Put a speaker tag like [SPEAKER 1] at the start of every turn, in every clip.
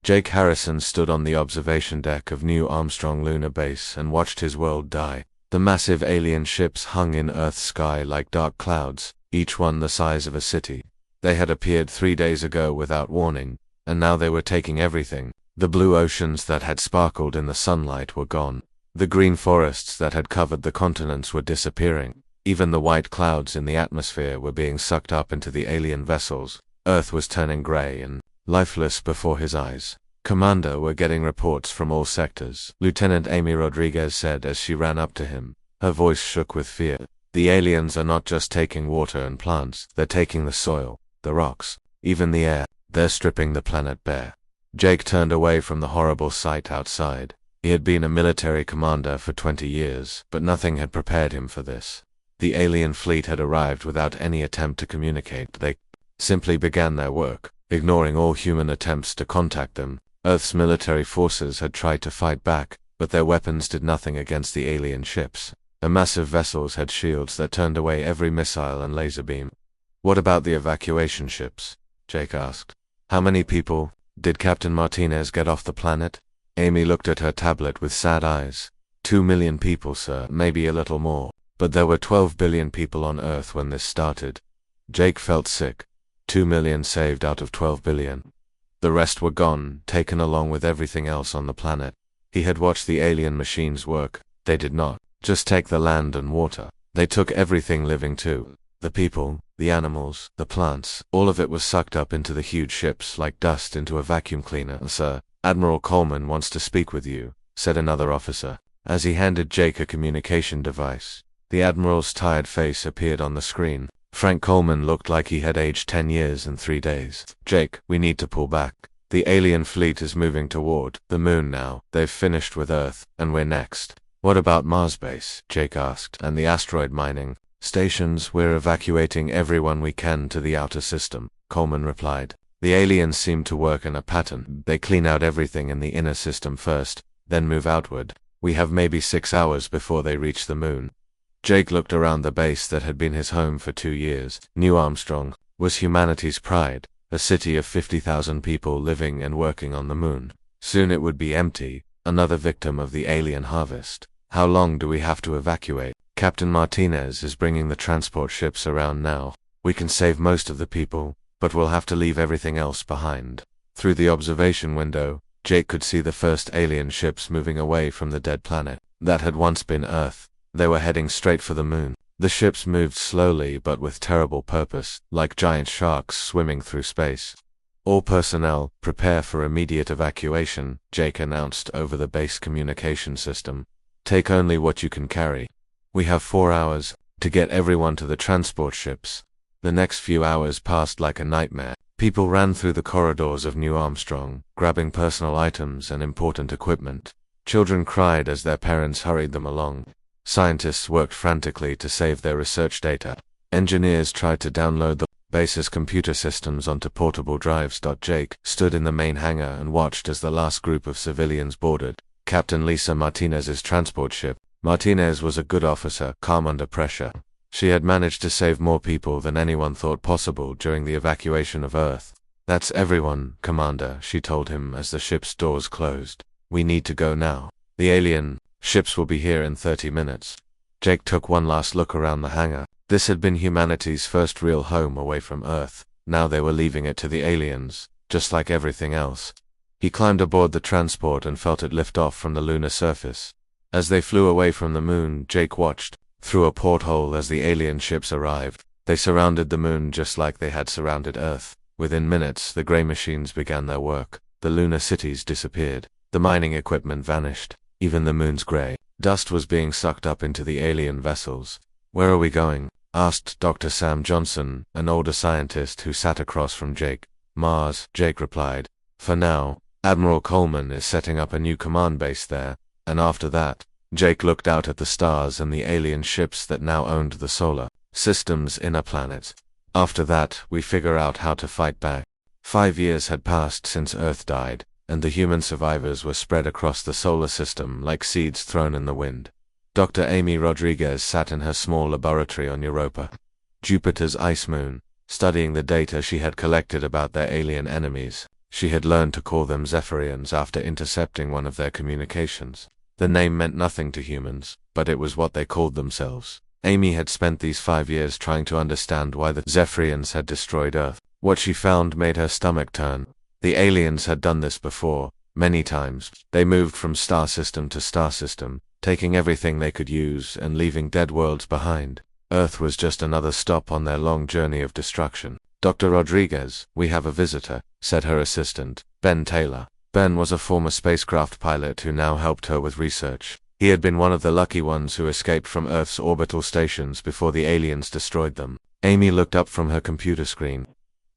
[SPEAKER 1] Jake Harrison stood on the observation deck of New Armstrong Lunar Base and watched his world die. The massive alien ships hung in Earth's sky like dark clouds, each one the size of a city. They had appeared 3 days ago without warning, and now they were taking everything. The blue oceans that had sparkled in the sunlight were gone. The green forests that had covered the continents were disappearing. Even the white clouds in the atmosphere were being sucked up into the alien vessels. Earth was turning gray and lifeless before his eyes. "Commander, we're getting reports from all sectors," Lieutenant Amy Rodriguez said as she ran up to him. Her voice shook with fear. "The aliens are not just taking water and plants, they're taking the soil, the rocks, even the air. They're stripping the planet bare." Jake turned away from the horrible sight outside. He had been a military commander for 20 years, but nothing had prepared him for this. The alien fleet had arrived without any attempt to communicate. They simply began their work, ignoring all human attempts to contact them. Earth's military forces had tried to fight back, but their weapons did nothing against the alien ships. The massive vessels had shields that turned away every missile and laser beam. "What about the evacuation ships?" Jake asked. "How many people? Did Captain Martinez get off the planet?" Amy looked at her tablet with sad eyes. 2 million people, sir, maybe a little more. But there were 12 billion people on Earth when this started." Jake felt sick. 2 million saved out of 12 billion. The rest were gone, taken along with everything else on the planet. He had watched the alien machines work. They did not just take the land and water. They took everything living too. The people, the animals, the plants, all of it was sucked up into the huge ships like dust into a vacuum cleaner. "Sir, Admiral Coleman wants to speak with you," said another officer, as he handed Jake a communication device. The Admiral's tired face appeared on the screen. Frank Coleman looked like he had aged 10 years in 3 days. "Jake, we need to pull back. The alien fleet is moving toward the moon now. They've finished with Earth, and we're next." "What about Mars base?" Jake asked. "And the asteroid mining stations? We're evacuating everyone we can to the outer system," Coleman replied. "The aliens seem to work in a pattern. They clean out everything in the inner system first, then move outward. We have maybe 6 hours before they reach the moon." Jake looked around the base that had been his home for 2 years. New Armstrong was humanity's pride, a city of 50,000 people living and working on the moon. Soon it would be empty, another victim of the alien harvest. "How long do we have to evacuate?" "Captain Martinez is bringing the transport ships around now. We can save most of the people, but we'll have to leave everything else behind." Through the observation window, Jake could see the first alien ships moving away from the dead planet that had once been Earth. They were heading straight for the moon. The ships moved slowly but with terrible purpose, like giant sharks swimming through space. "All personnel, prepare for immediate evacuation," Jake announced over the base communication system. "Take only what you can carry. We have 4 hours to get everyone to the transport ships." The next few hours passed like a nightmare. People ran through the corridors of New Armstrong, grabbing personal items and important equipment. Children cried as their parents hurried them along. Scientists worked frantically to save their research data. Engineers tried to download the base's computer systems onto portable drives. Jake stood in the main hangar and watched as the last group of civilians boarded Captain Lisa Martinez's transport ship. Martinez was a good officer, calm under pressure. She had managed to save more people than anyone thought possible during the evacuation of Earth. "That's everyone, Commander," she told him as the ship's doors closed. "We need to go now. The alien ships will be here in 30 minutes. Jake took one last look around the hangar. This had been humanity's first real home away from Earth. Now they were leaving it to the aliens, just like everything else. He climbed aboard the transport and felt it lift off from the lunar surface. As they flew away from the moon, Jake watched through a porthole as the alien ships arrived. They surrounded the moon just like they had surrounded Earth. Within minutes, the gray machines began their work. The lunar cities disappeared. The mining equipment vanished. Even the moon's gray dust was being sucked up into the alien vessels. "Where are we going?" asked Dr. Sam Johnson, an older scientist who sat across from Jake. "Mars," Jake replied. "For now, Admiral Coleman is setting up a new command base there, and after that," Jake looked out at the stars and the alien ships that now owned the solar system's inner planets. "After that, we figure out how to fight back." 5 years had passed since Earth died, and the human survivors were spread across the solar system like seeds thrown in the wind. Dr. Amy Rodriguez sat in her small laboratory on Europa, Jupiter's ice moon, studying the data she had collected about their alien enemies. She had learned to call them Zephyrians after intercepting one of their communications. The name meant nothing to humans, but it was what they called themselves. Amy had spent these 5 years trying to understand why the Zephyrians had destroyed Earth. What she found made her stomach turn. The aliens had done this before, many times. They moved from star system to star system, taking everything they could use and leaving dead worlds behind. Earth was just another stop on their long journey of destruction. "Dr. Rodriguez, we have a visitor," said her assistant, Ben Taylor. Ben was a former spacecraft pilot who now helped her with research. He had been one of the lucky ones who escaped from Earth's orbital stations before the aliens destroyed them. Amy looked up from her computer screen.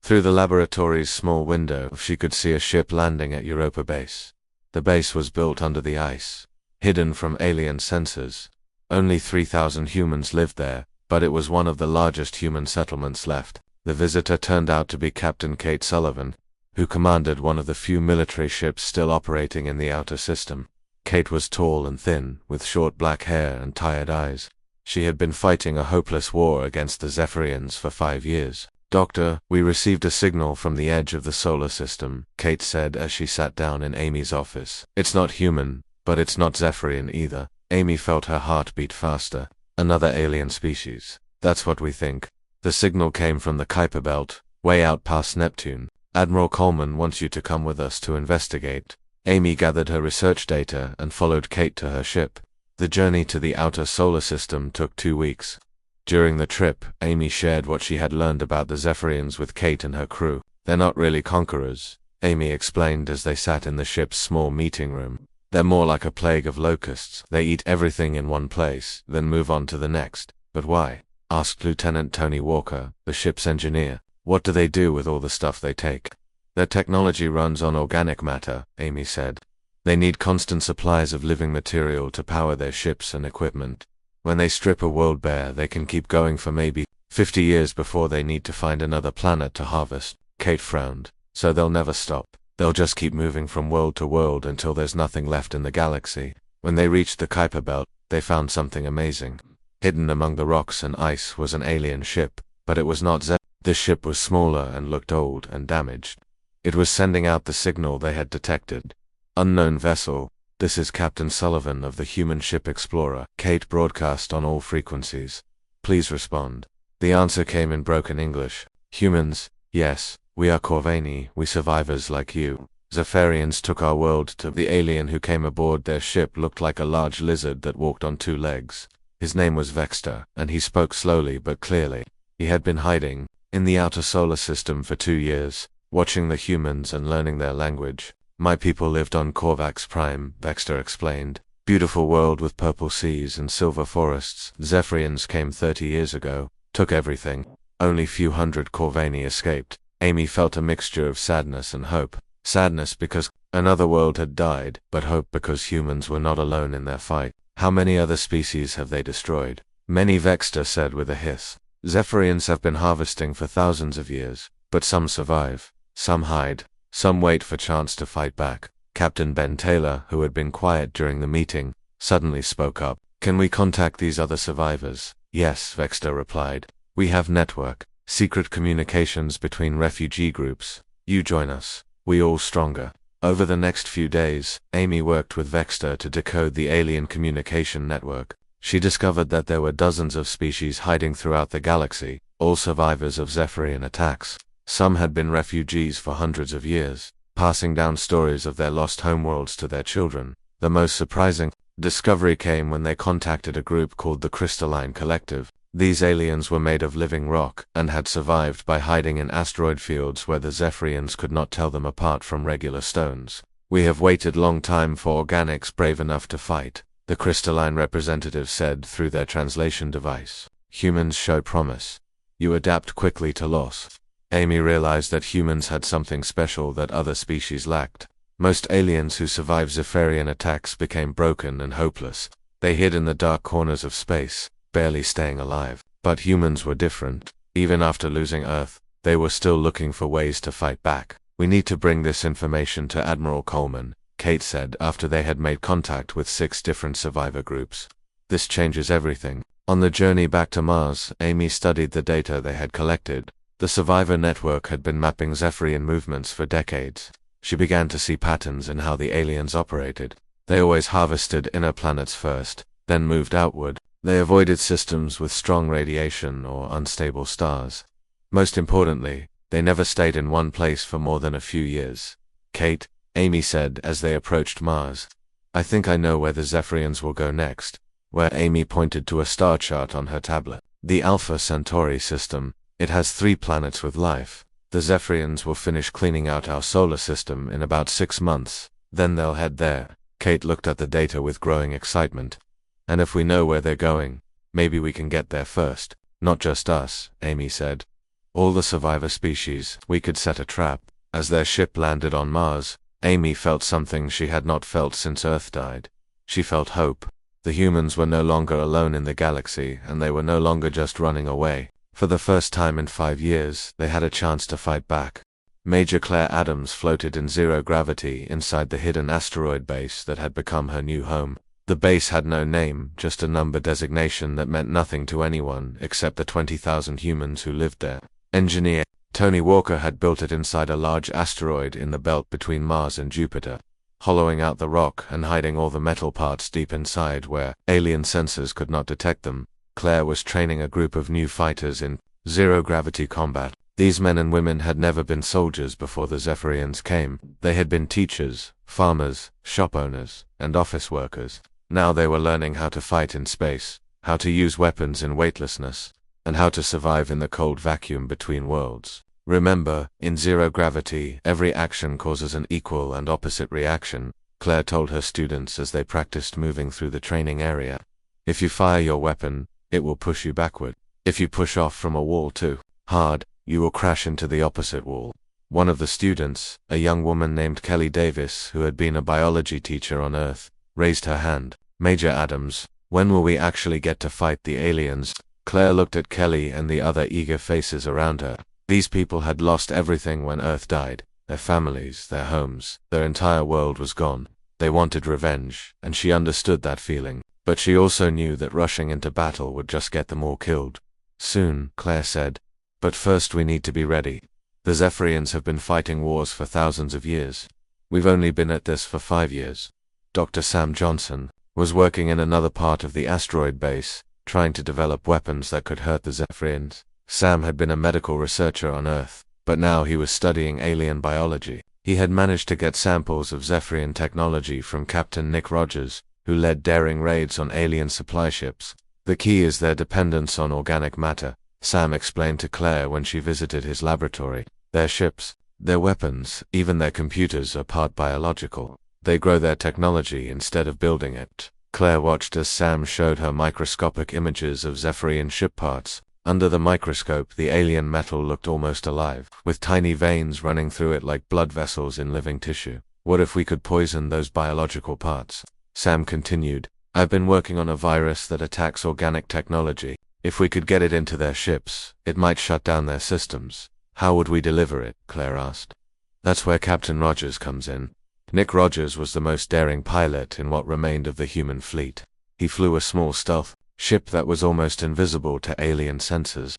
[SPEAKER 1] Through the laboratory's small window, she could see a ship landing at Europa Base. The base was built under the ice, hidden from alien sensors. Only 3,000 humans lived there, but it was one of the largest human settlements left. The visitor turned out to be Captain Kate Sullivan, who commanded one of the few military ships still operating in the outer system. Kate was tall and thin, with short black hair and tired eyes. She had been fighting a hopeless war against the Zephyrians for 5 years. "Doctor, we received a signal from the edge of the solar system," Kate said as she sat down in Amy's office. "It's not human, but it's not Zephyrian either." Amy felt her heart beat faster. "Another alien species. That's what we think." The signal came from the Kuiper Belt, way out past Neptune. "Admiral Coleman wants you to come with us to investigate." Amy gathered her research data and followed Kate to her ship. The journey to the outer solar system took 2 weeks. During the trip, Amy shared what she had learned about the Zephyrians with Kate and her crew. "They're not really conquerors," Amy explained as they sat in the ship's small meeting room. "They're more like a plague of locusts. They eat everything in one place, then move on to the next." "But why?" asked Lieutenant Tony Walker, the ship's engineer. "What do they do with all the stuff they take?" "Their technology runs on organic matter," Amy said. "They need constant supplies of living material to power their ships and equipment. When they strip a world bare, they can keep going for maybe 50 years before they need to find another planet to harvest." Kate frowned. "So they'll never stop. They'll just keep moving from world to world until there's nothing left in the galaxy." When they reached the Kuiper Belt, they found something amazing. Hidden among the rocks and ice was an alien ship, but it was not Zephyr. This ship was smaller and looked old and damaged. It was sending out the signal they had detected. "Unknown vessel, this is Captain Sullivan of the human ship Explorer." Kate broadcast on all frequencies. "Please respond." The answer came in broken English. "Humans, yes, we are Corvani, we survivors like you. Zephyrians took our world to..." The alien who came aboard their ship looked like a large lizard that walked on 2 legs. His name was Vexter, and he spoke slowly but clearly. He had been hiding in the outer solar system for 2 years, watching the humans and learning their language. "My people lived on Corvax Prime," Vexter explained. "Beautiful world with purple seas and silver forests. Zephyrians came 30 years ago, took everything. Only few hundred Corvani escaped." Amy felt a mixture of sadness and hope. Sadness because another world had died, but hope because humans were not alone in their fight. "How many other species have they destroyed?" "Many," Vexter said with a hiss. "Zephyrians have been harvesting for thousands of years, but some survive. Some hide. Some wait for chance to fight back." Captain Ben Taylor, who had been quiet during the meeting, suddenly spoke up. "Can we contact these other survivors?" "Yes," Vexter replied. "We have network, secret communications between refugee groups. You join us. We all stronger." Over the next few days, Amy worked with Vexter to decode the alien communication network. She discovered that there were dozens of species hiding throughout the galaxy, all survivors of Zephyrian attacks. Some had been refugees for hundreds of years, passing down stories of their lost homeworlds to their children. The most surprising discovery came when they contacted a group called the Crystalline Collective. These aliens were made of living rock, and had survived by hiding in asteroid fields where the Zephyrians could not tell them apart from regular stones. "We have waited long time for organics brave enough to fight," the Crystalline representative said through their translation device. "Humans show promise. You adapt quickly to loss." Amy realized that humans had something special that other species lacked. Most aliens who survived Zephyrian attacks became broken and hopeless. They hid in the dark corners of space, barely staying alive. But humans were different. Even after losing Earth, they were still looking for ways to fight back. "We need to bring this information to Admiral Coleman," Kate said after they had made contact with 6 different survivor groups. "This changes everything." On the journey back to Mars, Amy studied the data they had collected. The survivor network had been mapping Zephyrian movements for decades. She began to see patterns in how the aliens operated. They always harvested inner planets first, then moved outward. They avoided systems with strong radiation or unstable stars. Most importantly, they never stayed in one place for more than a few years. "Kate," Amy said as they approached Mars, "I think I know where the Zephyrians will go next." Where Amy pointed to a star chart on her tablet. "The Alpha Centauri system. It has 3 planets with life. The Zephyrians will finish cleaning out our solar system in about 6 months. Then they'll head there." Kate looked at the data with growing excitement. "And if we know where they're going, maybe we can get there first." "Not just us," Amy said. "All the survivor species. We could set a trap." As their ship landed on Mars, Amy felt something she had not felt since Earth died. She felt hope. The humans were no longer alone in the galaxy, and they were no longer just running away. For the first time in 5 years, they had a chance to fight back. Major Claire Adams floated in zero gravity inside the hidden asteroid base that had become her new home. The base had no name, just a number designation that meant nothing to anyone except the 20,000 humans who lived there. Engineer Tony Walker had built it inside a large asteroid in the belt between Mars and Jupiter, hollowing out the rock and hiding all the metal parts deep inside where alien sensors could not detect them. Claire was training a group of new fighters in zero-gravity combat. These men and women had never been soldiers before the Zephyrians came. They had been teachers, farmers, shop owners, and office workers. Now they were learning how to fight in space, how to use weapons in weightlessness, and how to survive in the cold vacuum between worlds. "Remember, in zero gravity, every action causes an equal and opposite reaction," Claire told her students as they practiced moving through the training area. "If you fire your weapon, it will push you backward. If you push off from a wall too hard, you will crash into the opposite wall." One of the students, a young woman named Kelly Davis, who had been a biology teacher on Earth, raised her hand. "Major Adams, when will we actually get to fight the aliens?" Claire looked at Kelly and the other eager faces around her. These people had lost everything when Earth died. Their families, their homes, their entire world was gone. They wanted revenge, and she understood that feeling. But she also knew that rushing into battle would just get them all killed. "Soon," Claire said. "But first we need to be ready. The Zephyrians have been fighting wars for thousands of years. We've only been at this for 5 years." Dr. Sam Johnson was working in another part of the asteroid base, trying to develop weapons that could hurt the Zephyrians. Sam had been a medical researcher on Earth, but now he was studying alien biology. He had managed to get samples of Zephyrian technology from Captain Nick Rogers, who led daring raids on alien supply ships. "The key is their dependence on organic matter," Sam explained to Claire when she visited his laboratory. "Their ships, their weapons, even their computers are part biological. They grow their technology instead of building it." Claire watched as Sam showed her microscopic images of Zephyrian ship parts. Under the microscope, the alien metal looked almost alive, with tiny veins running through it like blood vessels in living tissue. "What if we could poison those biological parts?" Sam continued. "I've been working on a virus that attacks organic technology. If we could get it into their ships, it might shut down their systems." "How would we deliver it?" Claire asked. "That's where Captain Rogers comes in." Nick Rogers was the most daring pilot in what remained of the human fleet. He flew a small stealth ship that was almost invisible to alien sensors.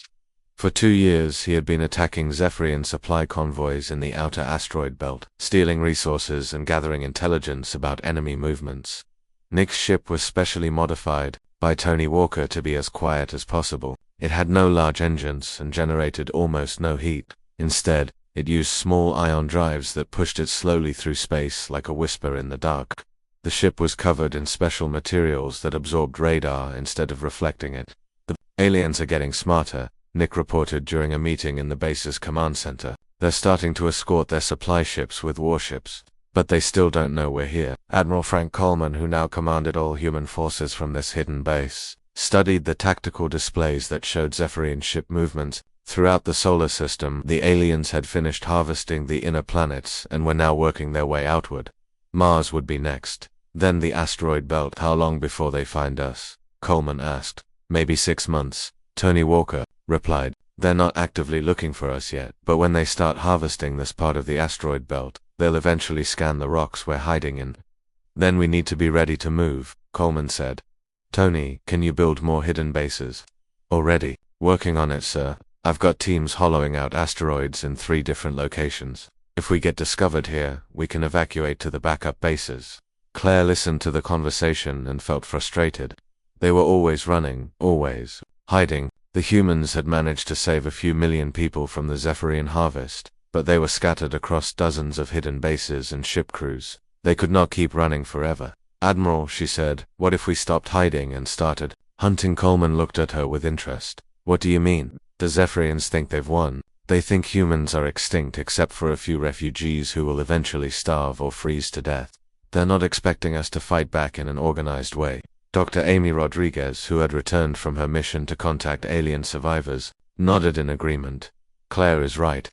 [SPEAKER 1] For 2 years he had been attacking Zephyrian supply convoys in the outer asteroid belt, stealing resources and gathering intelligence about enemy movements. Nick's ship was specially modified by Tony Walker to be as quiet as possible. It had no large engines and generated almost no heat. Instead, it used small ion drives that pushed it slowly through space like a whisper in the dark. The ship was covered in special materials that absorbed radar instead of reflecting it. "The aliens are getting smarter," Nick reported during a meeting in the base's command center. "They're starting to escort their supply ships with warships. But they still don't know we're here." Admiral Frank Coleman, who now commanded all human forces from this hidden base, studied the tactical displays that showed Zephyrian ship movements. Throughout the solar system, the aliens had finished harvesting the inner planets and were now working their way outward. Mars would be next. Then the asteroid belt. "How long before they find us?" Coleman asked. "Maybe 6 months," Tony Walker replied. "They're not actively looking for us yet, but when they start harvesting this part of the asteroid belt, they'll eventually scan the rocks we're hiding in. Then we need to be ready to move," Coleman said. "Tony, can you build more hidden bases?" "Already. Working on it, sir. I've got teams hollowing out asteroids in 3 different locations." If we get discovered here, we can evacuate to the backup bases. Claire listened to the conversation and felt frustrated. They were always running, always hiding. The humans had managed to save a few million people from the Zephyrian harvest, but they were scattered across dozens of hidden bases and ship crews. They could not keep running forever. Admiral, she said, what if we stopped hiding and started hunting? Coleman looked at her with interest. What do you mean? The Zephyrians think they've won. They think humans are extinct except for a few refugees who will eventually starve or freeze to death. They're not expecting us to fight back in an organized way. Dr. Amy Rodriguez, who had returned from her mission to contact alien survivors, nodded in agreement. Claire is right.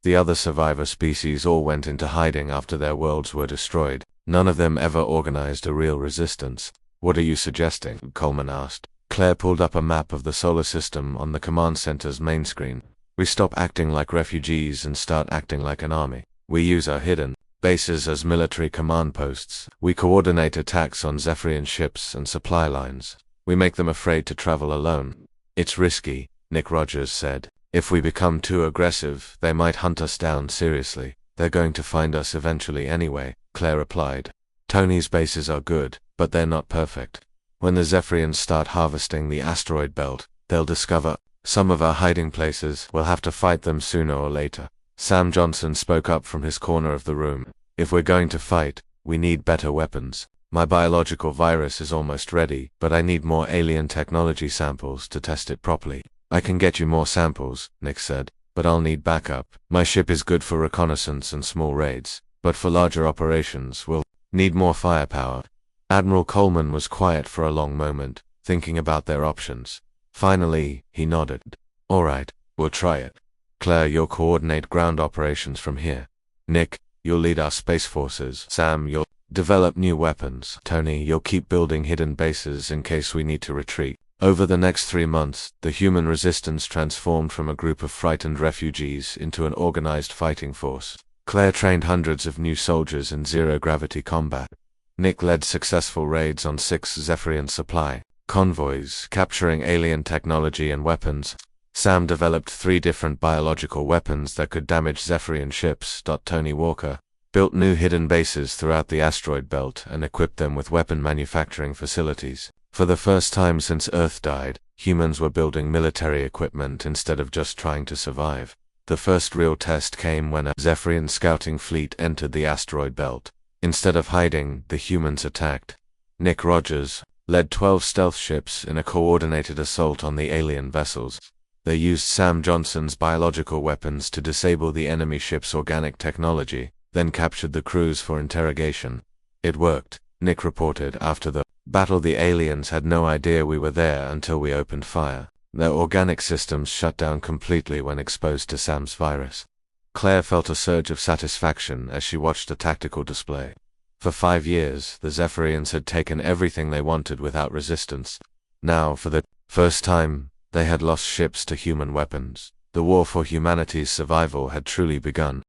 [SPEAKER 1] The other survivor species all went into hiding after their worlds were destroyed. None of them ever organized a real resistance. What are you suggesting? Coleman asked. Claire pulled up a map of the solar system on the command center's main screen. We stop acting like refugees and start acting like an army. We use our hidden bases as military command posts. We coordinate attacks on Zephyrian ships and supply lines. We make them afraid to travel alone. It's risky, Nick Rogers said. If we become too aggressive, they might hunt us down seriously. They're going to find us eventually anyway, Claire replied. Tony's bases are good, but they're not perfect. When the Zephyrians start harvesting the asteroid belt, they'll discover some of our hiding places. We'll have to fight them sooner or later. Sam Johnson spoke up from his corner of the room. If we're going to fight, we need better weapons. My biological virus is almost ready, but I need more alien technology samples to test it properly. I can get you more samples, Nick said, but I'll need backup. My ship is good for reconnaissance and small raids, but for larger operations, we'll need more firepower. Admiral Coleman was quiet for a long moment, thinking about their options. Finally, he nodded. All right, we'll try it. Claire, you'll coordinate ground operations from here. Nick, you'll lead our space forces. Sam, you'll develop new weapons. Tony, you'll keep building hidden bases in case we need to retreat. Over the next 3 months, the human resistance transformed from a group of frightened refugees into an organized fighting force. Claire trained hundreds of new soldiers in zero-gravity combat. Nick led successful raids on 6 Zephyrian supply convoys, capturing alien technology and weapons. Sam developed 3 different biological weapons that could damage Zephyrian ships. Tony Walker built new hidden bases throughout the asteroid belt and equipped them with weapon manufacturing facilities. For the first time since Earth died, humans were building military equipment instead of just trying to survive. The first real test came when a Zephyrian scouting fleet entered the asteroid belt. Instead of hiding, the humans attacked. Nick Rogers led 12 stealth ships in a coordinated assault on the alien vessels. They used Sam Johnson's biological weapons to disable the enemy ship's organic technology, then captured the crews for interrogation. It worked, Nick reported. After the battle, the aliens had no idea we were there until we opened fire. Their organic systems shut down completely when exposed to Sam's virus. Claire felt a surge of satisfaction as she watched the tactical display. For 5 years, the Zephyrians had taken everything they wanted without resistance. Now, for the first time, they had lost ships to human weapons. The war for humanity's survival had truly begun.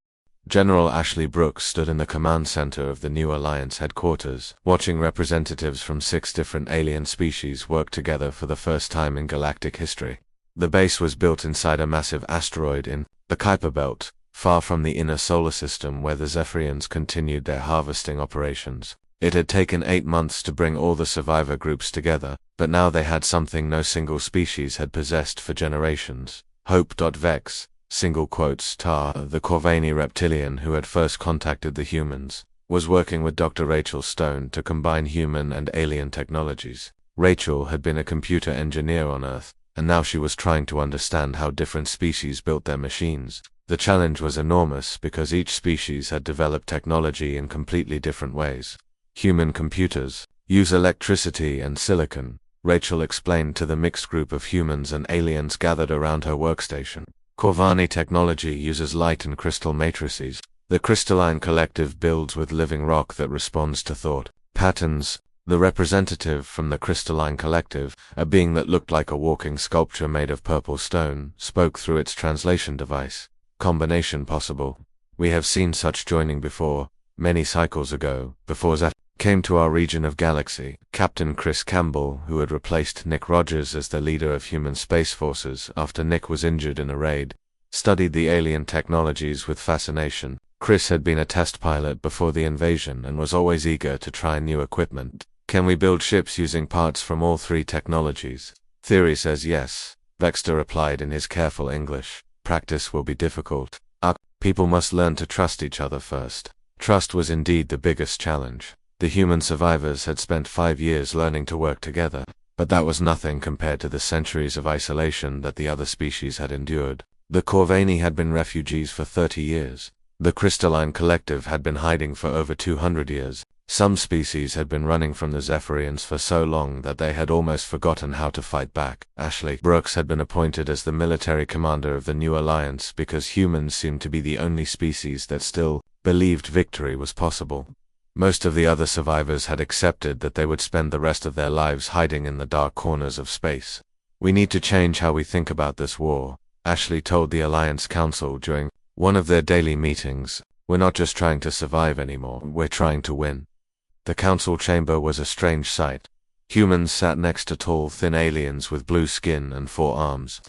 [SPEAKER 1] General Ashley Brooks stood in the command center of the new Alliance headquarters, watching representatives from 6 different alien species work together for the first time in galactic history. The base was built inside a massive asteroid in the Kuiper Belt, far from the inner solar system where the Zephyrians continued their harvesting operations. It had taken 8 months to bring all the survivor groups together, but now they had something no single species had possessed for generations. Hope.Vex, single quotes Tar, the Corvani reptilian who had first contacted the humans, was working with Dr. Rachel Stone to combine human and alien technologies. Rachel had been a computer engineer on Earth, and now she was trying to understand how different species built their machines. The challenge was enormous because each species had developed technology in completely different ways. Human computers use electricity and silicon, Rachel explained to the mixed group of humans and aliens gathered around her workstation. Corvani technology uses light and crystal matrices. The crystalline collective builds with living rock that responds to thought patterns. The representative from the crystalline collective, a being that looked like a walking sculpture made of purple stone, spoke through its translation device. Combination possible. We have seen such joining before, many cycles ago, before Zephyr came to our region of galaxy. Captain Chris Campbell, who had replaced Nick Rogers as the leader of human space forces after Nick was injured in a raid, studied the alien technologies with fascination. Chris had been a test pilot before the invasion and was always eager to try new equipment. Can we build ships using parts from all three technologies? Theory says yes, Vexter replied in his careful English. Practice will be difficult. Our people must learn to trust each other first. Trust was indeed the biggest challenge. The human survivors had spent 5 years learning to work together, but that was nothing compared to the centuries of isolation that the other species had endured. The Corvani had been refugees for 30 years. The Crystalline Collective had been hiding for over 200 years. Some species had been running from the Zephyrians for so long that they had almost forgotten how to fight back. Ashley Brooks had been appointed as the military commander of the new alliance because humans seemed to be the only species that still believed victory was possible. Most of the other survivors had accepted that they would spend the rest of their lives hiding in the dark corners of space. We need to change how we think about this war, Ashley told the Alliance Council during one of their daily meetings. We're not just trying to survive anymore, we're trying to win. The council chamber was a strange sight. Humans sat next to tall, thin aliens with blue skin and 4 arms.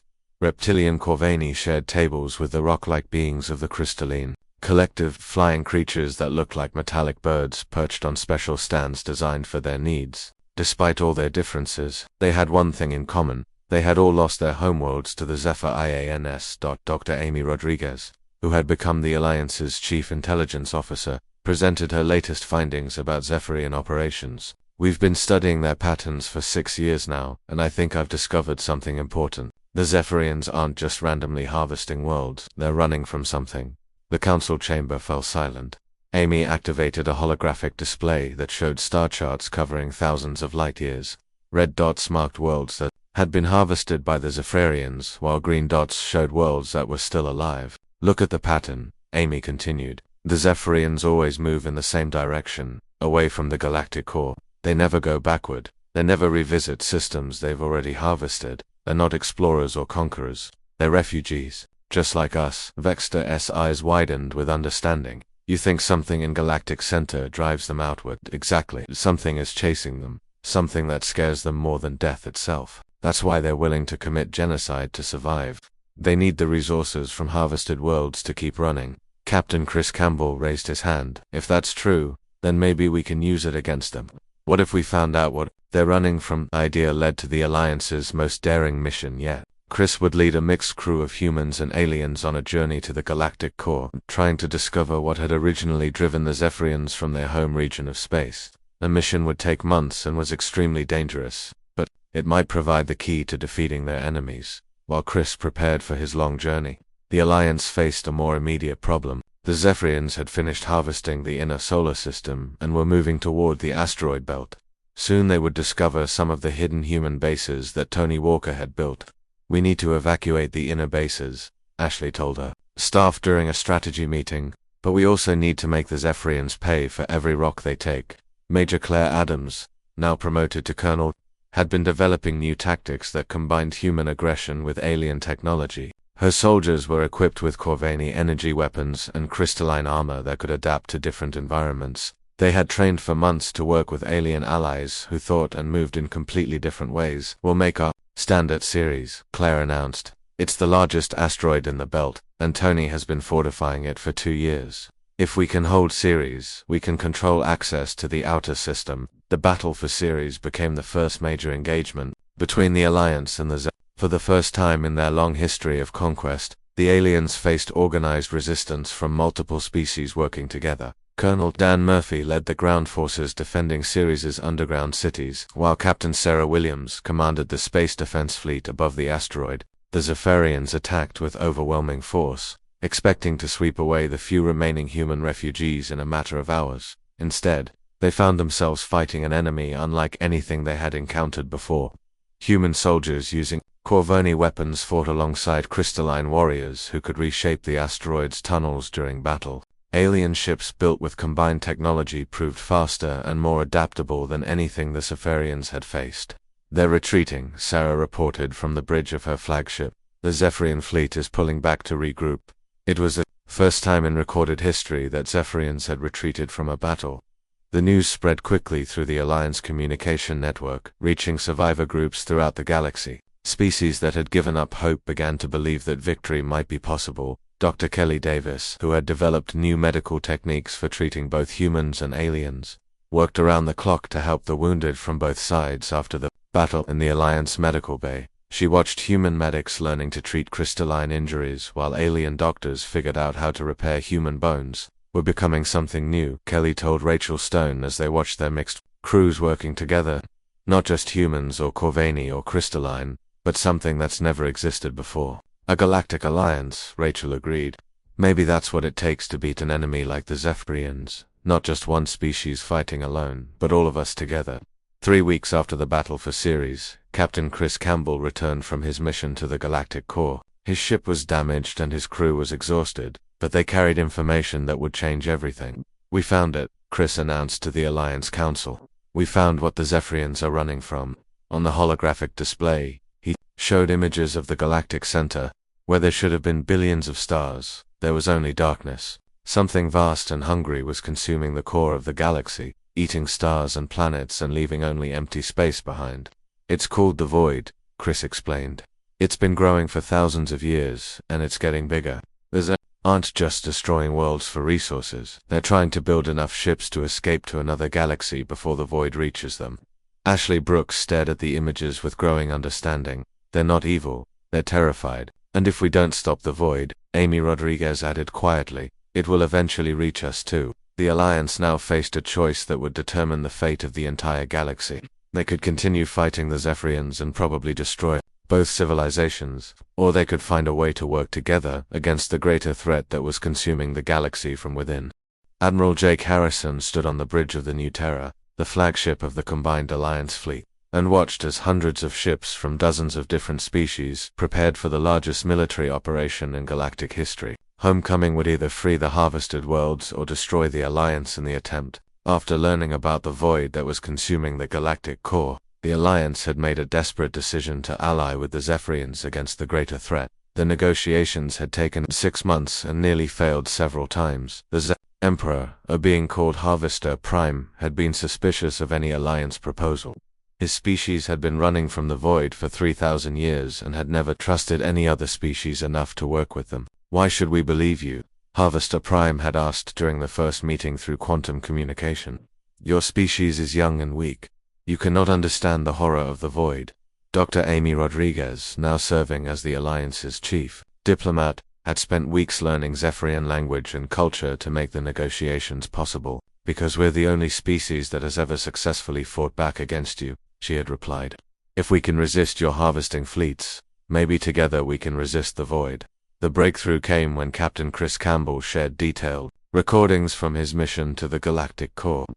[SPEAKER 1] Reptilian Corvani shared tables with the rock-like beings of the Crystalline Collective, flying creatures that looked like metallic birds perched on special stands designed for their needs. Despite all their differences, they had one thing in common. They had all lost their homeworlds to the Zephyr IANS. Dr. Amy Rodriguez, who had become the Alliance's chief intelligence officer, presented her latest findings about Zephyrian operations. We've been studying their patterns for 6 years now, and I think I've discovered something important. The Zephyrians aren't just randomly harvesting worlds, they're running from something. The council chamber fell silent. Amy activated a holographic display that showed star charts covering thousands of light years. Red dots marked worlds that had been harvested by the Zephyrians, while green dots showed worlds that were still alive. Look at the pattern, Amy continued. The Zephyrians always move in the same direction, away from the galactic core. They never go backward. They never revisit systems they've already harvested. They're not explorers or conquerors. They're refugees. Just like us. Vexter's eyes widened with understanding. You think something in galactic center drives them outward. Exactly. Something is chasing them. Something that scares them more than death itself. That's why they're willing to commit genocide to survive. They need the resources from harvested worlds to keep running. Captain Chris Campbell raised his hand. If that's true, then maybe we can use it against them. What if we found out what they're running from? Idea led to the Alliance's most daring mission yet. Chris would lead a mixed crew of humans and aliens on a journey to the galactic core, trying to discover what had originally driven the Zephyrians from their home region of space. The mission would take months and was extremely dangerous, but it might provide the key to defeating their enemies. While Chris prepared for his long journey, the Alliance faced a more immediate problem. The Zephyrians had finished harvesting the inner solar system and were moving toward the asteroid belt. Soon they would discover some of the hidden human bases that Tony Walker had built. We need to evacuate the inner bases, Ashley told her staff during a strategy meeting, but we also need to make the Zephyrians pay for every rock they take. Major Claire Adams, now promoted to colonel, had been developing new tactics that combined human aggression with alien technology. Her soldiers were equipped with Corvani energy weapons and crystalline armor that could adapt to different environments. They had trained for months to work with alien allies who thought and moved in completely different ways. We'll make our standard series, Claire announced. It's the largest asteroid in the belt, and Tony has been fortifying it for 2 years. If we can hold Ceres, we can control access to the outer system. The battle for Ceres became the first major engagement between the Alliance and the Zephyr. For the first time in their long history of conquest, the aliens faced organized resistance from multiple species working together. Colonel Dan Murphy led the ground forces defending Ceres's underground cities, while Captain Sarah Williams commanded the space defense fleet above the asteroid. The Zephyrians attacked with overwhelming force, expecting to sweep away the few remaining human refugees in a matter of hours. Instead, they found themselves fighting an enemy unlike anything they had encountered before. Human soldiers using Corvani weapons fought alongside crystalline warriors who could reshape the asteroid's tunnels during battle. Alien ships built with combined technology proved faster and more adaptable than anything the Zephyrians had faced. They're retreating, Sarah reported from the bridge of her flagship. The Zephyrian fleet is pulling back to regroup. It was the first time in recorded history that Zephyrians had retreated from a battle. The news spread quickly through the Alliance communication network, reaching survivor groups throughout the galaxy. Species that had given up hope began to believe that victory might be possible. Dr. Kelly Davis, who had developed new medical techniques for treating both humans and aliens, worked around the clock to help the wounded from both sides after the battle in the Alliance medical bay. She watched human medics learning to treat crystalline injuries while alien doctors figured out how to repair human bones. We're becoming something new, Kelly told Rachel Stone as they watched their mixed crews working together. Not just humans or Corvani or crystalline, but something that's never existed before. A galactic alliance, Rachel agreed. Maybe that's what it takes to beat an enemy like the Zephyrians. Not just one species fighting alone, but all of us together. 3 weeks after the battle for Ceres, Captain Chris Campbell returned from his mission to the Galactic Core. His ship was damaged and his crew was exhausted, but they carried information that would change everything. "We found it," Chris announced to the Alliance Council. "We found what the Zephyrians are running from." On the holographic display, he showed images of the galactic center, where there should have been billions of stars. There was only darkness. Something vast and hungry was consuming the core of the galaxy, eating stars and planets and leaving only empty space behind. "It's called the Void," Chris explained. "It's been growing for thousands of years, and it's getting bigger. They aren't just destroying worlds for resources. They're trying to build enough ships to escape to another galaxy before the Void reaches them." Ashley Brooks stared at the images with growing understanding. "They're not evil, they're terrified. And if we don't stop the Void," Amy Rodriguez added quietly, "it will eventually reach us too." The Alliance now faced a choice that would determine the fate of the entire galaxy. They could continue fighting the Zephyrians and probably destroy both civilizations, or they could find a way to work together against the greater threat that was consuming the galaxy from within. Admiral Jake Harrison stood on the bridge of the New Terra, the flagship of the combined Alliance fleet, and watched as hundreds of ships from dozens of different species prepared for the largest military operation in galactic history. Homecoming would either free the harvested worlds or destroy the Alliance in the attempt. After learning about the Void that was consuming the galactic core, the Alliance had made a desperate decision to ally with the Zephyrians against the greater threat. The negotiations had taken 6 months and nearly failed several times. The Emperor, a being called Harvester Prime, had been suspicious of any Alliance proposal. His species had been running from the Void for 3,000 years and had never trusted any other species enough to work with them. "Why should we believe you?" Harvester Prime had asked during the first meeting through quantum communication. "Your species is young and weak. You cannot understand the horror of the Void." Dr. Amy Rodriguez, now serving as the Alliance's chief diplomat, had spent weeks learning Zephyrian language and culture to make the negotiations possible. "Because we're the only species that has ever successfully fought back against you," she had replied. "If we can resist your harvesting fleets, maybe together we can resist the Void." The breakthrough came when Captain Chris Campbell shared detailed recordings from his mission to the Galactic Core.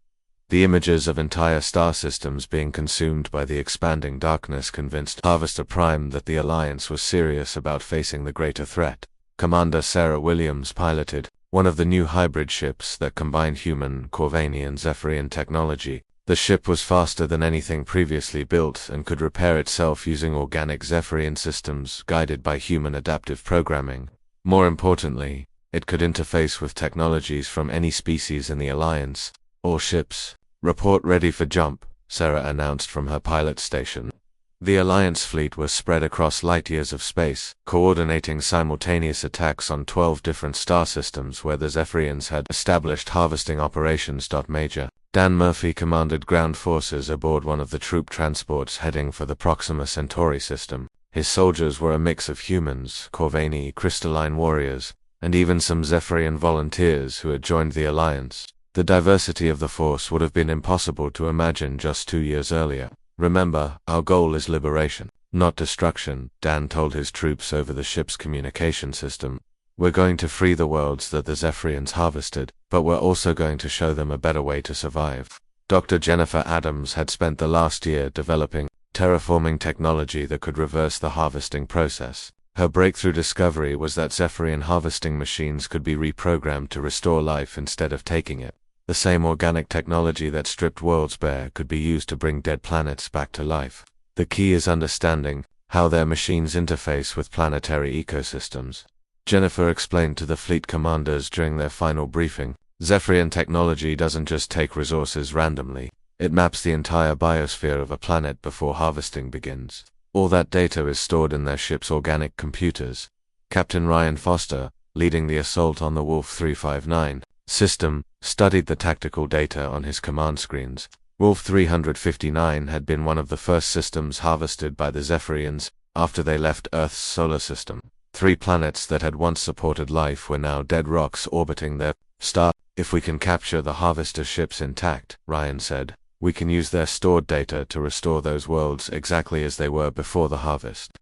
[SPEAKER 1] The images of entire star systems being consumed by the expanding darkness convinced Harvester Prime that the Alliance was serious about facing the greater threat. Commander Sarah Williams piloted one of the new hybrid ships that combined human, Corvani and Zephyrian technology. The ship was faster than anything previously built and could repair itself using organic Zephyrian systems guided by human adaptive programming. More importantly, it could interface with technologies from any species in the Alliance. "All ships, report ready for jump," Sarah announced from her pilot station. The Alliance fleet was spread across light years of space, coordinating simultaneous attacks on 12 different star systems where the Zephyrians had established harvesting operations. Major Dan Murphy commanded ground forces aboard one of the troop transports heading for the Proxima Centauri system. His soldiers were a mix of humans, Corvani, crystalline warriors, and even some Zephyrian volunteers who had joined the Alliance. The diversity of the force would have been impossible to imagine just 2 years earlier. "Remember, our goal is liberation, not destruction," Dan told his troops over the ship's communication system. "We're going to free the worlds that the Zephyrians harvested, but we're also going to show them a better way to survive." Dr. Jennifer Adams had spent the last year developing terraforming technology that could reverse the harvesting process. Her breakthrough discovery was that Zephyrian harvesting machines could be reprogrammed to restore life instead of taking it. The same organic technology that stripped worlds bare could be used to bring dead planets back to life. The key is understanding how their machines interface with planetary ecosystems. Jennifer explained to the fleet commanders during their final briefing. Zephyrian technology doesn't just take resources randomly. It maps the entire biosphere of a planet before harvesting begins. All that data is stored in their ship's organic computers. Captain Ryan Foster, leading the assault on the Wolf 359 system, studied the tactical data on his command screens. Wolf 359 had been one of the first systems harvested by the Zephyrians after they left Earth's solar system. 3 planets that had once supported life were now dead rocks orbiting their star. If we can capture the harvester ships intact, Ryan said, we can use their stored data to restore those worlds exactly as they were before the harvest.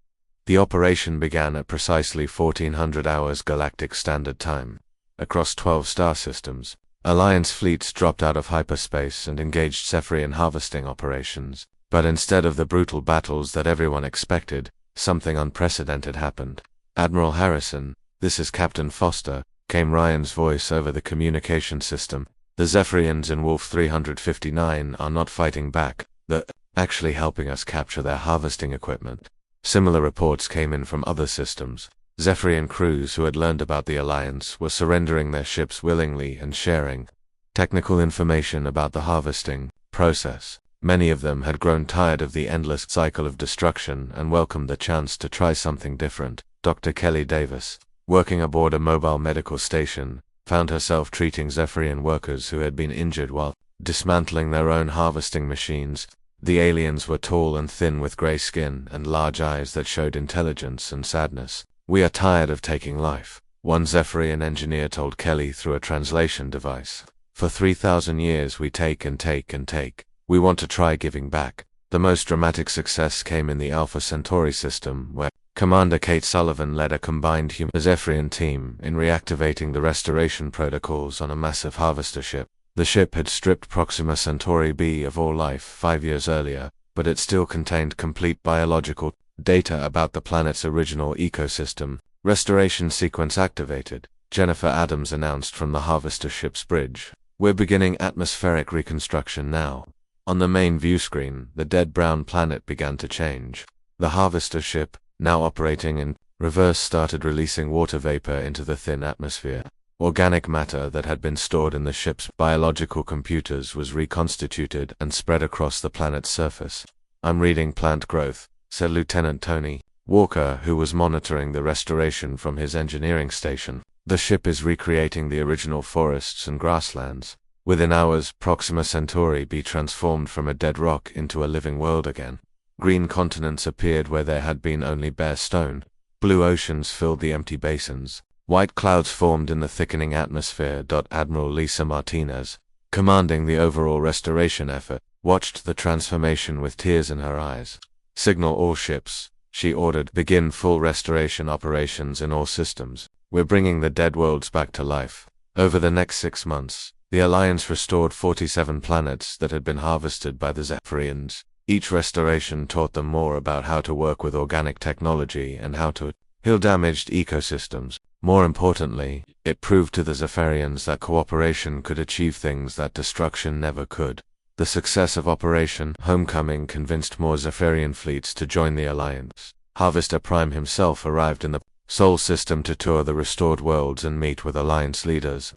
[SPEAKER 1] The operation began at precisely 1400 hours Galactic Standard Time. Across 12 star systems, Alliance fleets dropped out of hyperspace and engaged Zephyrian harvesting operations. But instead of the brutal battles that everyone expected, something unprecedented happened. Admiral Harrison, this is Captain Foster, came Ryan's voice over the communication system. The Zephyrians in Wolf 359 are not fighting back, they're actually helping us capture their harvesting equipment. Similar reports came in from other systems. Zephyrian crews who had learned about the Alliance were surrendering their ships willingly and sharing technical information about the harvesting process. Many of them had grown tired of the endless cycle of destruction and welcomed the chance to try something different. Dr. Kelly Davis, working aboard a mobile medical station, found herself treating Zephyrian workers who had been injured while dismantling their own harvesting machines. The aliens were tall and thin with gray skin and large eyes that showed intelligence and sadness. We are tired of taking life, one Zephyrian engineer told Kelly through a translation device. For 3,000 years we take and take and take. We want to try giving back. The most dramatic success came in the Alpha Centauri system, where Commander Kate Sullivan led a combined human-Zephyrian team in reactivating the restoration protocols on a massive harvester ship. The ship had stripped Proxima Centauri b of all life 5 years earlier, but it still contained complete biological data about the planet's original ecosystem. Restoration sequence activated, Jennifer Adams announced from the harvester ship's bridge. We're beginning atmospheric reconstruction now. On the main view screen, the dead brown planet began to change. The harvester ship, now operating in reverse, started releasing water vapor into the thin atmosphere. Organic matter that had been stored in the ship's biological computers was reconstituted and spread across the planet's surface. I'm reading plant growth, said Lieutenant Tony Walker, who was monitoring the restoration from his engineering station. The ship is recreating the original forests and grasslands. Within hours, Proxima Centauri be transformed from a dead rock into a living world again. Green continents appeared where there had been only bare stone. Blue oceans filled the empty basins. White clouds formed in the thickening atmosphere. Admiral Lisa Martinez, commanding the overall restoration effort, watched the transformation with tears in her eyes. Signal all ships, she ordered, begin full restoration operations in all systems. We're bringing the dead worlds back to life. Over the next 6 months, the Alliance restored 47 planets that had been harvested by the Zephyrians. Each restoration taught them more about how to work with organic technology and how to heal damaged ecosystems. More importantly, it proved to the Zephyrians that cooperation could achieve things that destruction never could. The success of Operation Homecoming convinced more Zephyrian fleets to join the Alliance. Harvester Prime himself arrived in the Sol system to tour the restored worlds and meet with Alliance leaders.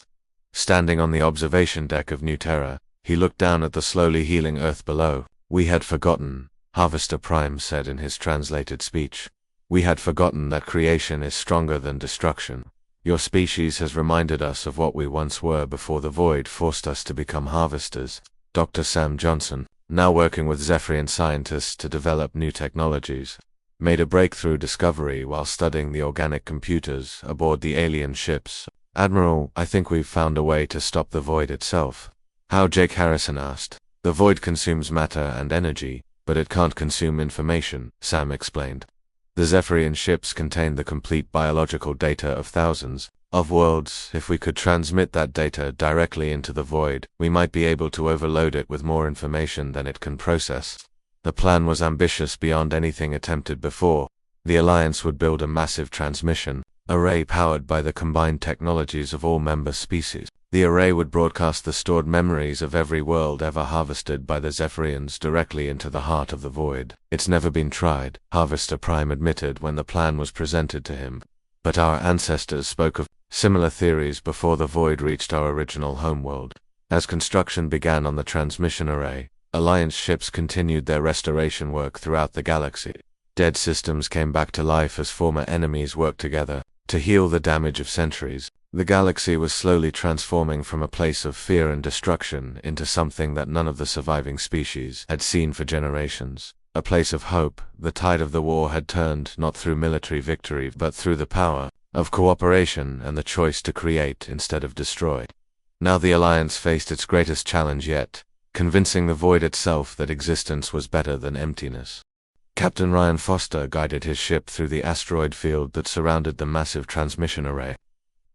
[SPEAKER 1] Standing on the observation deck of New Terra, he looked down at the slowly healing Earth below. We had forgotten, Harvester Prime said in his translated speech. We had forgotten that creation is stronger than destruction. Your species has reminded us of what we once were before the void forced us to become harvesters. Dr. Sam Johnson, now working with Zephyrian scientists to develop new technologies, made a breakthrough discovery while studying the organic computers aboard the alien ships. Admiral, I think we've found a way to stop the void itself. How? Jake Harrison asked. The void consumes matter and energy, but it can't consume information, Sam explained. The Zephyrian ships contained the complete biological data of thousands of worlds. If we could transmit that data directly into the void, we might be able to overload it with more information than it can process. The plan was ambitious beyond anything attempted before. The Alliance would build a massive transmission array powered by the combined technologies of all member species. The array would broadcast the stored memories of every world ever harvested by the Zephyrians directly into the heart of the void. It's never been tried, Harvester Prime admitted when the plan was presented to him. But our ancestors spoke of similar theories before the void reached our original homeworld. As construction began on the transmission array, Alliance ships continued their restoration work throughout the galaxy. Dead systems came back to life as former enemies worked together. to heal the damage of centuries. The galaxy was slowly transforming from a place of fear and destruction into something that none of the surviving species had seen for generations. A place of hope. The tide of the war had turned not through military victory but through the power of cooperation and the choice to create instead of destroy. Now the Alliance faced its greatest challenge yet, convincing the void itself that existence was better than emptiness. Captain Ryan Foster guided his ship through the asteroid field that surrounded the massive transmission array.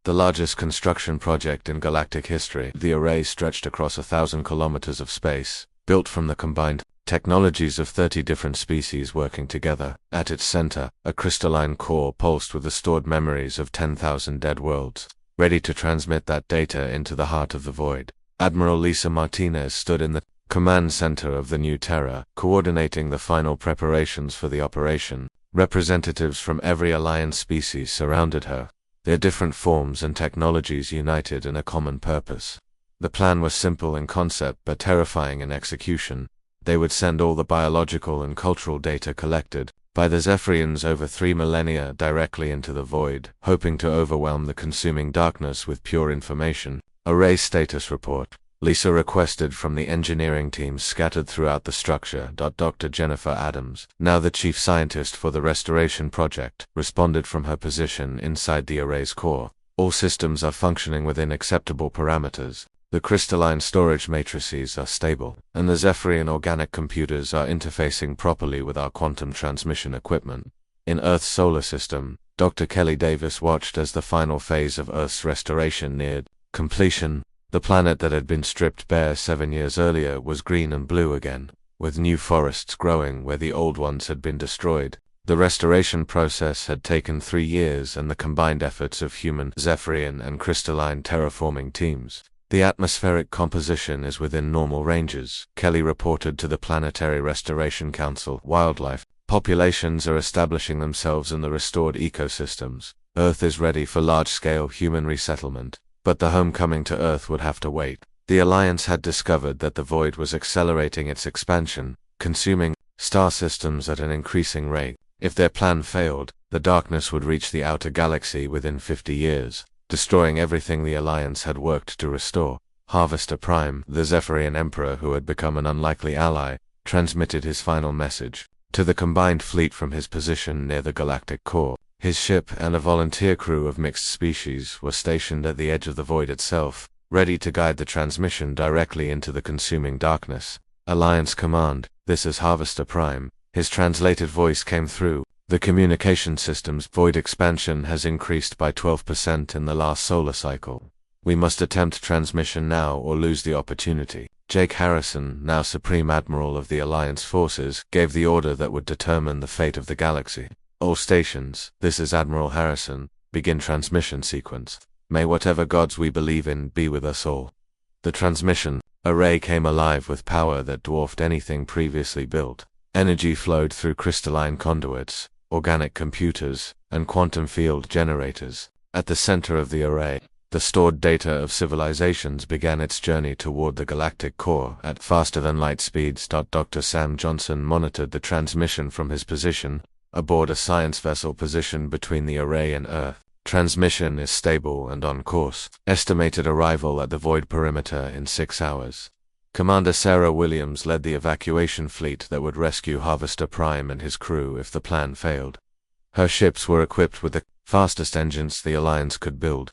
[SPEAKER 1] The largest construction project in galactic history, the array stretched across 1,000 kilometers of space, built from the combined technologies of 30 different species working together. At its center, a crystalline core pulsed with the stored memories of 10,000 dead worlds, ready to transmit that data into the heart of the void. Admiral Lisa Martinez stood in the command center of the new Terra, coordinating the final preparations for the operation. Representatives from every Alliance species surrounded her, their different forms and technologies united in a common purpose. The plan was simple in concept but terrifying in execution. They would send all the biological and cultural data collected by the Zephyrians over 3 millennia directly into the void, hoping to overwhelm the consuming darkness with pure information. Array status report. Lisa requested from the engineering teams scattered throughout the structure. Dr. Jennifer Adams, now the chief scientist for the restoration project, responded from her position inside the array's core. All systems are functioning within acceptable parameters. The crystalline storage matrices are stable, and the Zephyrian organic computers are interfacing properly with our quantum transmission equipment. In Earth's solar system, Dr. Kelly Davis watched as the final phase of Earth's restoration neared completion. The planet that had been stripped bare 7 years earlier was green and blue again, with new forests growing where the old ones had been destroyed. The restoration process had taken 3 years and the combined efforts of human, Zephyrian, and crystalline terraforming teams. The atmospheric composition is within normal ranges, Kelly reported to the Planetary Restoration Council. Wildlife populations are establishing themselves in the restored ecosystems. Earth is ready for large-scale human resettlement, but the homecoming to Earth would have to wait. The Alliance had discovered that the void was accelerating its expansion, consuming star systems at an increasing rate. If their plan failed, the darkness would reach the outer galaxy within 50 years. Destroying everything the Alliance had worked to restore. Harvester Prime, the Zephyrian Emperor who had become an unlikely ally, transmitted his final message to the combined fleet from his position near the galactic core. His ship and a volunteer crew of mixed species were stationed at the edge of the void itself, ready to guide the transmission directly into the consuming darkness. Alliance Command, this is Harvester Prime. His translated voice came through. The communication system's void expansion has increased by 12% in the last solar cycle. We must attempt transmission now or lose the opportunity. Jake Harrison, now Supreme Admiral of the Alliance forces, gave the order that would determine the fate of the galaxy. All stations, this is Admiral Harrison, begin transmission sequence. May whatever gods we believe in be with us all. The transmission array came alive with power that dwarfed anything previously built. Energy flowed through crystalline conduits, organic computers, and quantum field generators. At the center of the array, the stored data of civilizations began its journey toward the galactic core at faster-than-light speeds. Dr. Sam Johnson monitored the transmission from his position, aboard a science vessel positioned between the array and Earth. Transmission is stable and on course. Estimated arrival at the void perimeter in 6 hours. Commander Sarah Williams led the evacuation fleet that would rescue Harvester Prime and his crew if the plan failed. Her ships were equipped with the fastest engines the Alliance could build.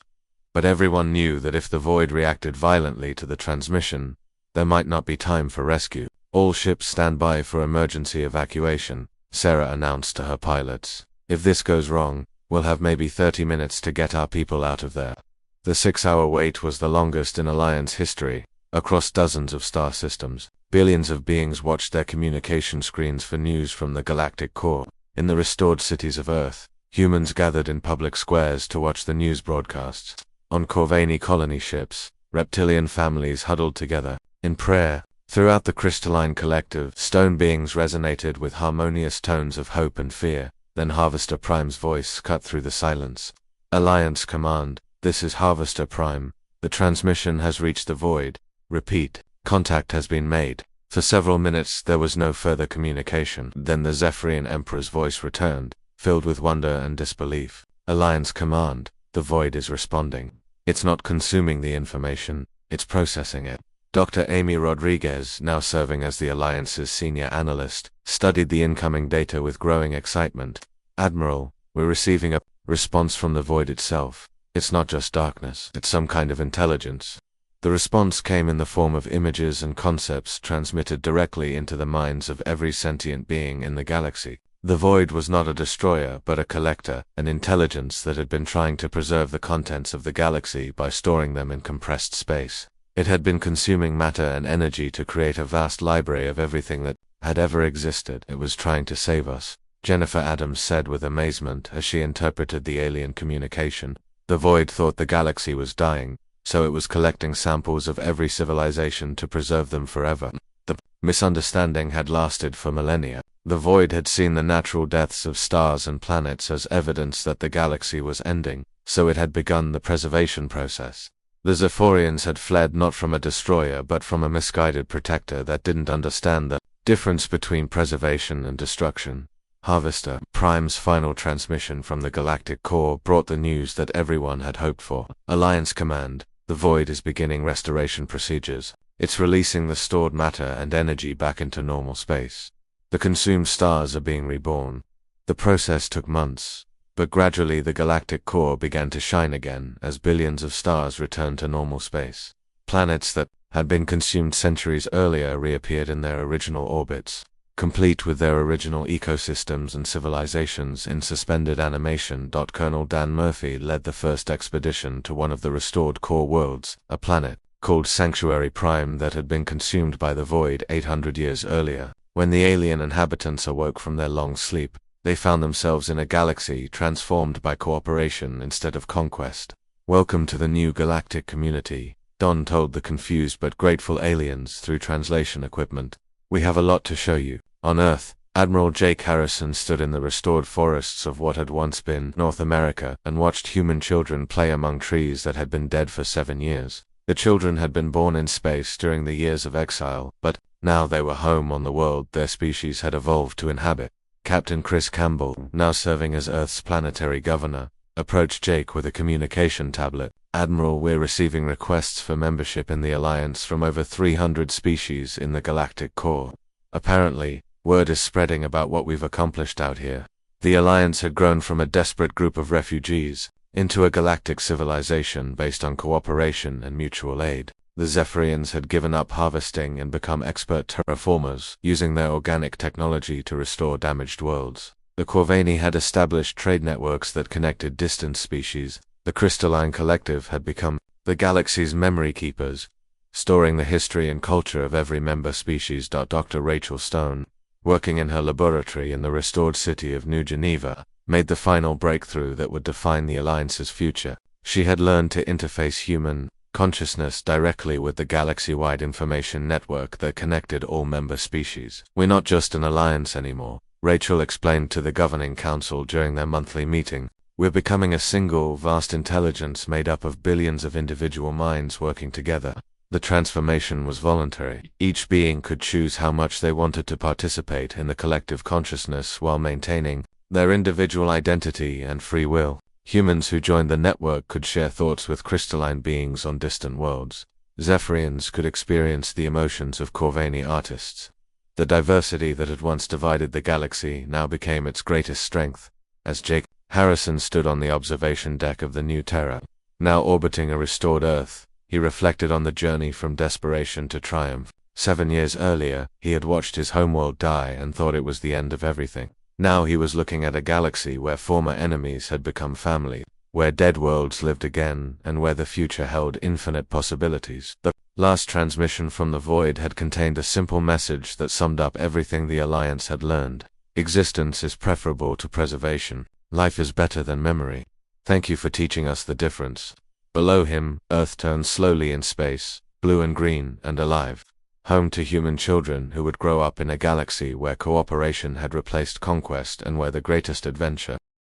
[SPEAKER 1] But everyone knew that if the void reacted violently to the transmission, there might not be time for rescue. All ships stand by for emergency evacuation, Sarah announced to her pilots. If this goes wrong, we'll have maybe 30 minutes to get our people out of there. The 6-hour wait was the longest in Alliance history. Across dozens of star systems, billions of beings watched their communication screens for news from the galactic core. In the restored cities of Earth, humans gathered in public squares to watch the news broadcasts. On Corvani colony ships, reptilian families huddled together, in prayer. Throughout the crystalline collective, stone beings resonated with harmonious tones of hope and fear. Then Harvester Prime's voice cut through the silence. Alliance Command, this is Harvester Prime. The transmission has reached the void. Repeat, contact has been made. For several minutes there was no further communication. Then the Zephyrian Emperor's voice returned, filled with wonder and disbelief. Alliance command, the Void is responding. It's not consuming the information, it's processing it. Dr. Amy Rodriguez, now serving as the Alliance's senior analyst, studied the incoming data with growing excitement. Admiral, we're receiving a response from the Void itself. It's not just darkness, it's some kind of intelligence. The response came in the form of images and concepts transmitted directly into the minds of every sentient being in the galaxy. The Void was not a destroyer but a collector, an intelligence that had been trying to preserve the contents of the galaxy by storing them in compressed space. It had been consuming matter and energy to create a vast library of everything that had ever existed. It was trying to save us, Jennifer Adams said with amazement as she interpreted the alien communication. The Void thought the galaxy was dying, so it was collecting samples of every civilization to preserve them forever. The misunderstanding had lasted for millennia. The Void had seen the natural deaths of stars and planets as evidence that the galaxy was ending, so it had begun the preservation process. The Zephyrians had fled not from a destroyer but from a misguided protector that didn't understand the difference between preservation and destruction. Harvester Prime's final transmission from the galactic core brought the news that everyone had hoped for. Alliance Command, the Void is beginning restoration procedures. It's releasing the stored matter and energy back into normal space. The consumed stars are being reborn. The process took months, but gradually the galactic core began to shine again as billions of stars returned to normal space. Planets that had been consumed centuries earlier reappeared in their original orbits, complete with their original ecosystems and civilizations in suspended animation. Colonel Dan Murphy led the first expedition to one of the restored core worlds, a planet called Sanctuary Prime that had been consumed by the Void 800 years earlier. When the alien inhabitants awoke from their long sleep, they found themselves in a galaxy transformed by cooperation instead of conquest. "Welcome to the new galactic community," Don told the confused but grateful aliens through translation equipment. "We have a lot to show you." On Earth, Admiral Jake Harrison stood in the restored forests of what had once been North America and watched human children play among trees that had been dead for 7 years. The children had been born in space during the years of exile, but now they were home on the world their species had evolved to inhabit. Captain Chris Campbell, now serving as Earth's planetary governor, approached Jake with a communication tablet. "Admiral, we're receiving requests for membership in the Alliance from over 300 species in the galactic core. Apparently, word is spreading about what we've accomplished out here." The Alliance had grown from a desperate group of refugees into a galactic civilization based on cooperation and mutual aid. The Zephyrians had given up harvesting and become expert terraformers, using their organic technology to restore damaged worlds. The Corvani had established trade networks that connected distant species. The Crystalline Collective had become the galaxy's memory keepers, storing the history and culture of every member species. Dr. Rachel Stone, working in her laboratory in the restored city of New Geneva, made the final breakthrough that would define the Alliance's future. She had learned to interface human consciousness directly with the galaxy-wide information network that connected all member species. "We're not just an alliance anymore," Rachel explained to the Governing Council during their monthly meeting. "We're becoming a single, vast intelligence made up of billions of individual minds working together." The transformation was voluntary. Each being could choose how much they wanted to participate in the collective consciousness while maintaining their individual identity and free will. Humans who joined the network could share thoughts with crystalline beings on distant worlds. Zephyrians could experience the emotions of Corvani artists. The diversity that had once divided the galaxy now became its greatest strength. As Jake Harrison stood on the observation deck of the new Terra, now orbiting a restored Earth, he reflected on the journey from desperation to triumph. 7 years earlier, he had watched his homeworld die and thought it was the end of everything. Now he was looking at a galaxy where former enemies had become family, where dead worlds lived again, and where the future held infinite possibilities. The last transmission from the Void had contained a simple message that summed up everything the Alliance had learned. Existence is preferable to preservation. Life is better than memory. Thank you for teaching us the difference. Below him, Earth turned slowly in space, blue and green and alive. Home to human children who would grow up in a galaxy where cooperation had replaced conquest and where the greatest adventure